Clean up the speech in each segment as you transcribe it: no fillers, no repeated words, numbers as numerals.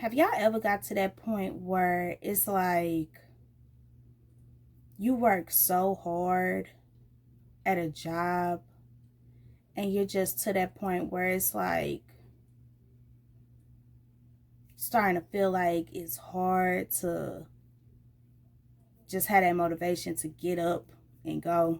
Have y'all ever got to that point where it's like you work so hard at a job and you're just to that point where it's like starting to feel like it's hard to just have that motivation to get up and go?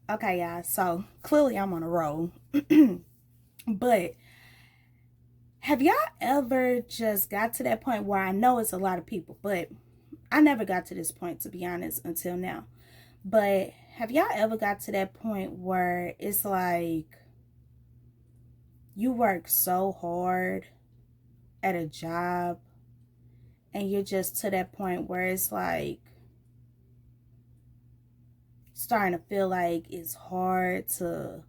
Okay, y'all, so clearly I'm on a roll. But have y'all ever just got to that point where I know it's a lot of people, but I never got to this point, to be honest, until now. But have y'all ever got to that point where it's like you work so hard at a job and you're just to that point where it's like starting to feel like it's hard to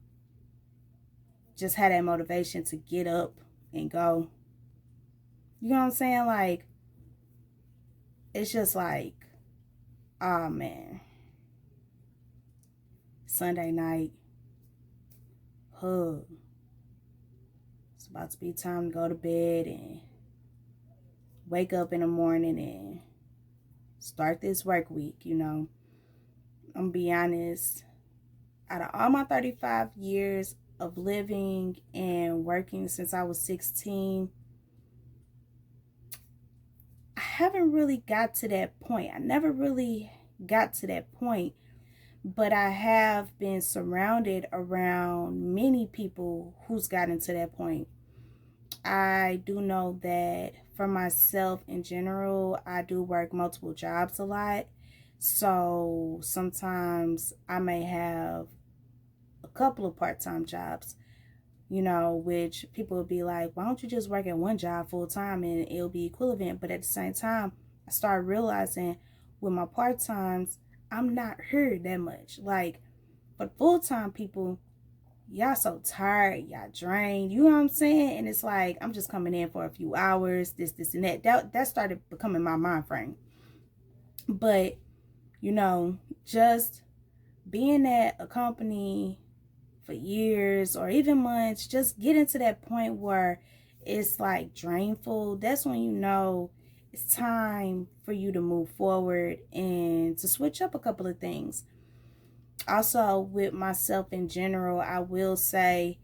just have that motivation to get up and go? You know what I'm saying? Like, it's just like, oh man, Sunday night, huh? It's about to be time to go to bed and wake up in the morning and start this work week, I'm gonna be honest, out of all my 35 years of living and working since I was 16, I haven't really got to that point. I never really got to that point, but I have been surrounded around many people who's gotten to that point. I do know that for myself in general, I do work multiple jobs a lot. So sometimes I may have a couple of part-time jobs, which people would be like, why don't you just work at one job full time and it'll be equivalent? But at the same time, I started realizing with my part-times, I'm not here that much. Like, for full-time people, y'all so tired, y'all drained, you know what I'm saying? And it's like, I'm just coming in for a few hours, this, and that. That started becoming my mind frame. But, just being at a company for years or even months, just getting to that point where it's like drainful, that's when it's time for you to move forward and to switch up a couple of things. Also, with myself in general, I will say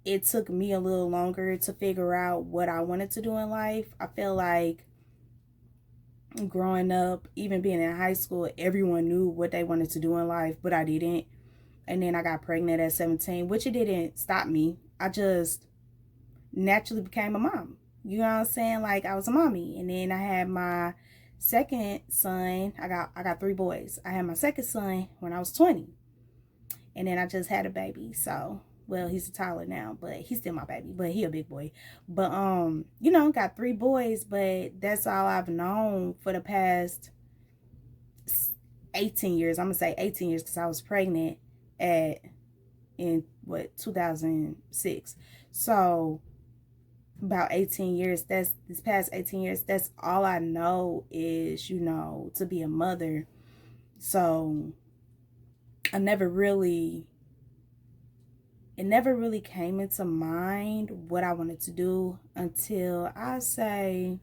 it took me a little longer to figure out what I wanted to do in life. I feel like growing up, even being in high school, everyone knew what they wanted to do in life, but I didn't. And then I got pregnant at 17, which it didn't stop me. I just naturally became a mom. You know what I'm saying? Like, I was a mommy. And then I had my second son. I got three boys. I had my second son when I was 20. And then I just had a baby. So, well, he's a toddler now, but he's still my baby. But he a big boy. But, got three boys. But that's all I've known for the past 18 years. I'm going to say 18 years because I was pregnant in 2006. So about 18 years, this past 18 years, that's all I know is, to be a mother. So it never really came into mind what I wanted to do until I say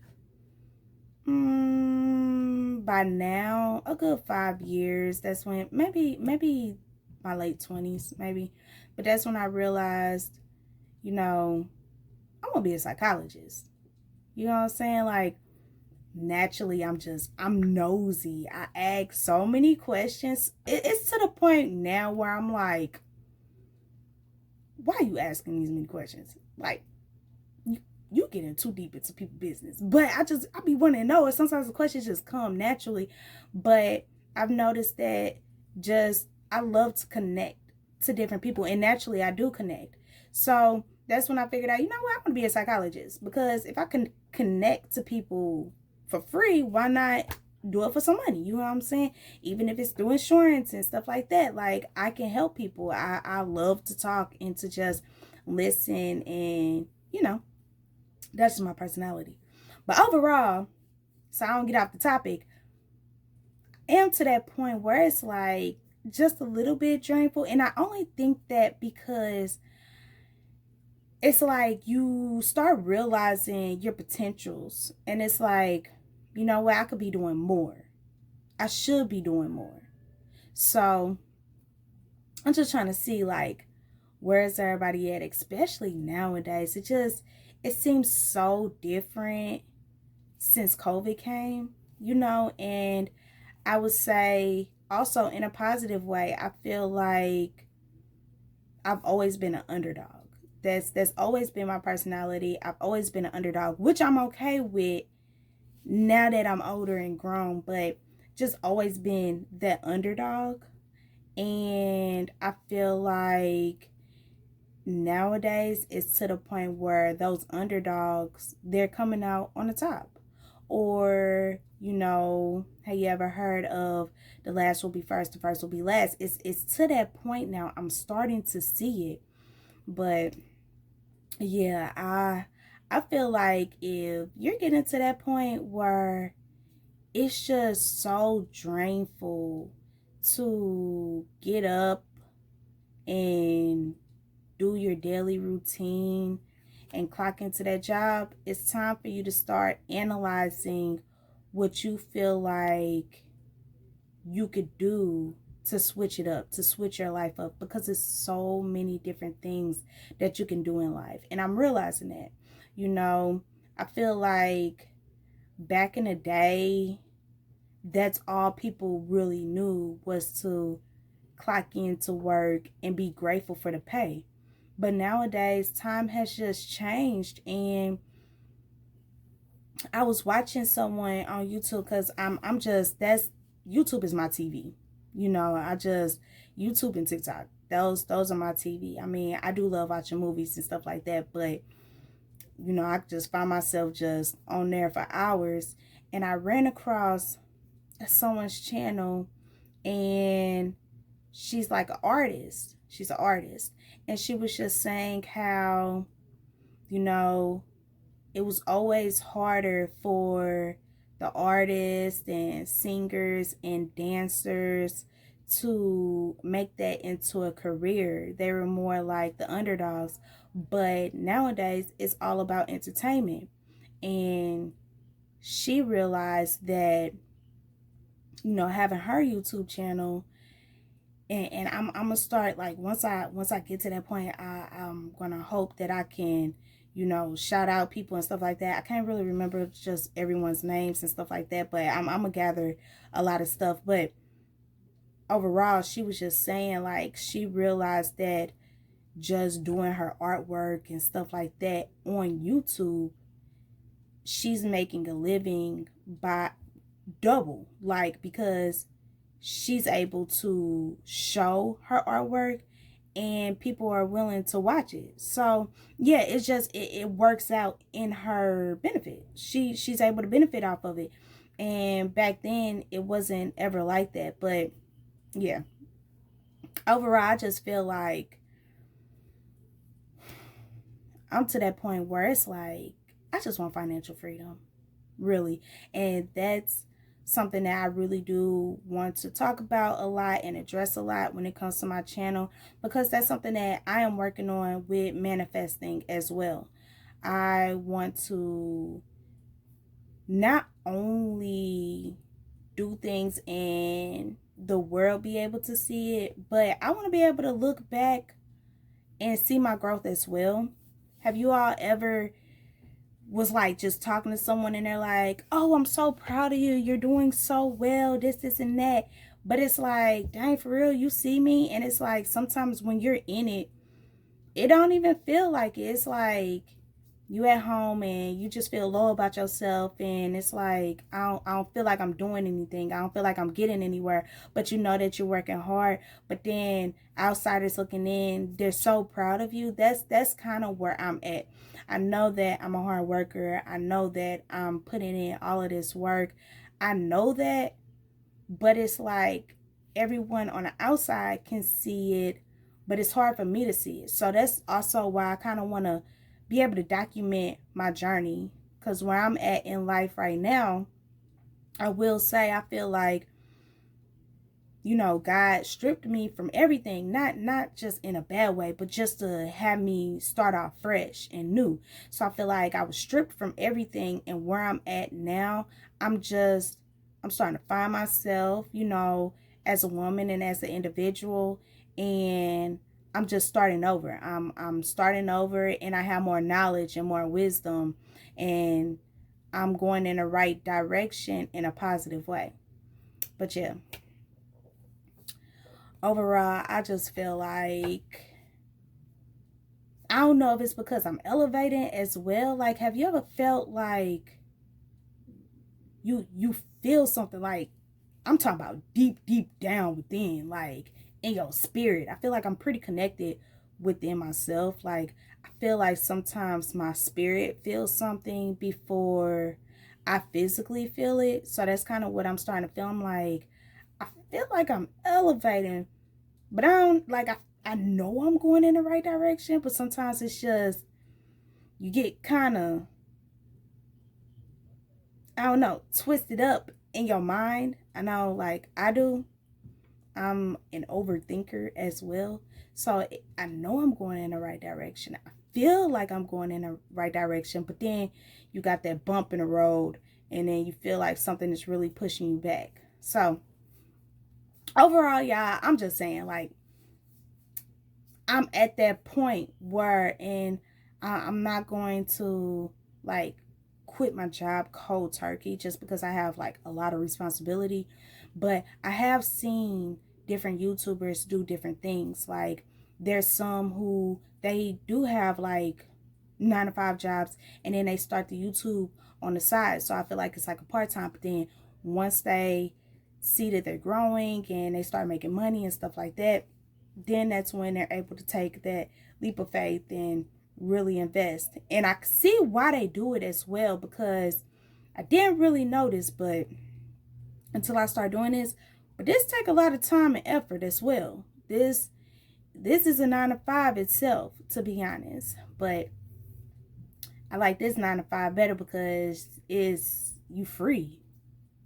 by now a good 5 years. That's when maybe my late 20s, maybe. But that's when I realized, I'm gonna be a psychologist. You know what I'm saying? Like, naturally, I'm nosy. I ask so many questions. It's to the point now where I'm like, why are you asking these many questions? Like, you getting too deep into people's business. But I be wanting to know it. Sometimes the questions just come naturally. But I've noticed that I love to connect to different people. And naturally, I do connect. So that's when I figured out, what? I want to be a psychologist. Because if I can connect to people for free, why not do it for some money. You know what I'm saying? Even if it's through insurance and stuff like that. Like, I can help people. I love to talk and to just listen, and that's just my personality. But overall, so I don't get off the topic, I am to that point where it's like just a little bit dreamful. And I only think that because it's like you start realizing your potentials, and it's like, you know what, I could be doing more. I should be doing more. So I'm just trying to see, like, where's everybody at, especially nowadays. It seems so different since COVID came, and I would say also in a positive way, I feel like I've always been an underdog. That's always been my personality. I've always been an underdog, which I'm okay with now that I'm older and grown, but just always been that underdog. And I feel like nowadays it's to the point where those underdogs, they're coming out on the top. Or, have you ever heard of the last will be first, the first will be last? It's to that point now. I'm starting to see it. But yeah, I feel like if you're getting to that point where it's just so drainful to get up and do your daily routine and clock into that job, it's time for you to start analyzing what you feel like you could do to switch it up, to switch your life up, because there's so many different things that you can do in life. And I'm realizing that, I feel like back in the day, that's all people really knew was to clock into work and be grateful for the pay. But nowadays, time has just changed, and I was watching someone on YouTube, because I'm just that's YouTube is my TV. I just YouTube and TikTok. Those are my TV. I mean, I do love watching movies and stuff like that, but I just find myself just on there for hours. And I ran across someone's channel, and she's like an artist. She's an artist. And she was just saying how, it was always harder for the artists and singers and dancers to make that into a career. They were more like the underdogs. But nowadays, it's all about entertainment. And she realized that, having her YouTube channel, and I'm gonna start, like, once I get to that point, I'm gonna hope that I can, shout out people and stuff like that. I can't really remember just everyone's names and stuff like that, but I'm gonna gather a lot of stuff. But overall, she was just saying, like, she realized that just doing her artwork and stuff like that on YouTube, she's making a living by double, like, because she's able to show her artwork and people are willing to watch it. So yeah, it's just it works out in her benefit. She's able to benefit off of it. And back then it wasn't ever like that. But yeah, overall, I just feel like I'm to that point where it's like I just want financial freedom, really. And that's something that I really do want to talk about a lot and address a lot when it comes to my channel, because that's something that I am working on with manifesting as well. I want to not only do things and the world be able to see it, but I want to be able to look back and see my growth as well. Have you all ever was like just talking to someone and they're like, oh, I'm so proud of you, you're doing so well, this and that, but it's like, dang, for real, you see me? And it's like sometimes when you're in it, it don't even feel like it. It's like you at home and you just feel low about yourself, and it's like I don't feel like I'm doing anything, I don't feel like I'm getting anywhere, but you know that you're working hard. But then outsiders looking in, they're so proud of you. That's kind of where I'm at. I know that I'm a hard worker. I know that I'm putting in all of this work. I know that, but it's like everyone on the outside can see it, but it's hard for me to see it. So that's also why I kind of want to be able to document my journey, because where I'm at in life right now, I will say I feel like, you know, God stripped me from everything, not just in a bad way, but just to have me start off fresh and new. So I feel like I was stripped from everything, and where I'm at now, I'm starting to find myself, you know, as a woman and as an individual, and I'm just starting over. I'm starting over, and I have more knowledge and more wisdom, and I'm going in the right direction in a positive way. But yeah, overall, I just feel like, I don't know if it's because I'm elevating as well. Like, have you ever felt like you feel something, like, I'm talking about deep down within, like in your spirit? I feel like I'm pretty connected within myself. Like, I feel like sometimes my spirit feels something before I physically feel it. So that's kind of what I'm starting to feel. I'm like, I feel like I'm elevating, but I don't, like, I know I'm going in the right direction, but sometimes it's just, you get kind of, I don't know, twisted up in your mind. I know, like, I do. I'm an overthinker as well. So I know I'm going in the right direction. I feel like I'm going in the right direction, but then you got that bump in the road, and then you feel like something is really pushing you back. So overall, y'all, I'm just saying, like, I'm at that point where, and I'm not going to, like, quit my job cold turkey just because I have, like, a lot of responsibility. But I have seen different YouTubers do different things. Like, there's some who they do have, like, 9 to 5 jobs, and then they start the YouTube on the side. So I feel like it's like a part-time, but then once they see that they're growing and they start making money and stuff like that, then that's when they're able to take that leap of faith and really invest. And I see why they do it as well, because I didn't really notice, but until I start doing this, but this take a lot of time and effort as well. This is a 9 to 5 itself, to be honest. But I like this 9 to 5 better because it's, you free,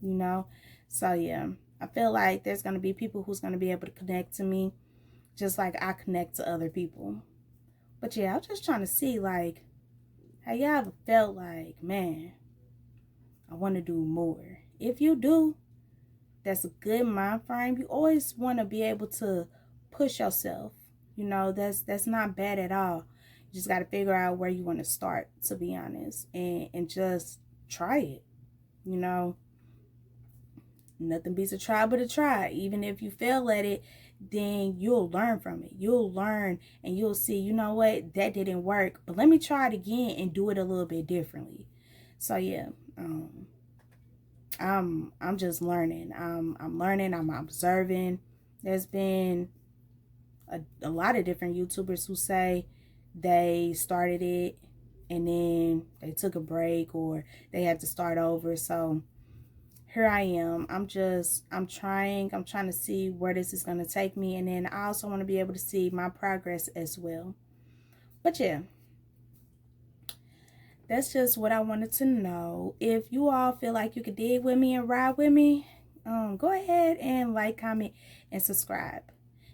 you know. So yeah, I feel like there's gonna be people who's gonna be able to connect to me just like I connect to other people. But yeah, I'm just trying to see, like, have y'all ever felt like, man, I want to do more? If you do, that's a good mind frame. You always want to be able to push yourself. You know, that's not bad at all. You just got to figure out where you want to start, to be honest, and just try it. You know, nothing beats a try but a try. Even if you fail at it, then you'll learn from it. You'll learn, and you'll see, you know what, that didn't work, but let me try it again and do it a little bit differently. So yeah, I'm just learning. I'm learning. I'm observing. There's been a lot of different YouTubers who say they started it and then they took a break or they had to start over. So here I am. I'm trying to see where this is going to take me. And then I also want to be able to see my progress as well. But yeah, that's just what I wanted to know. If you all feel like you could dig with me and ride with me, go ahead and like, comment, and subscribe.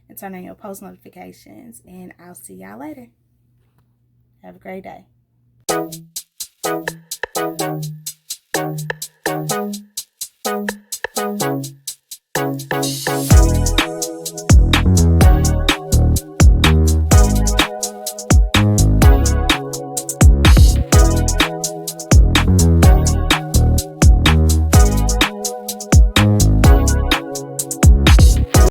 And turn on your post notifications. And I'll see y'all later. Have a great day.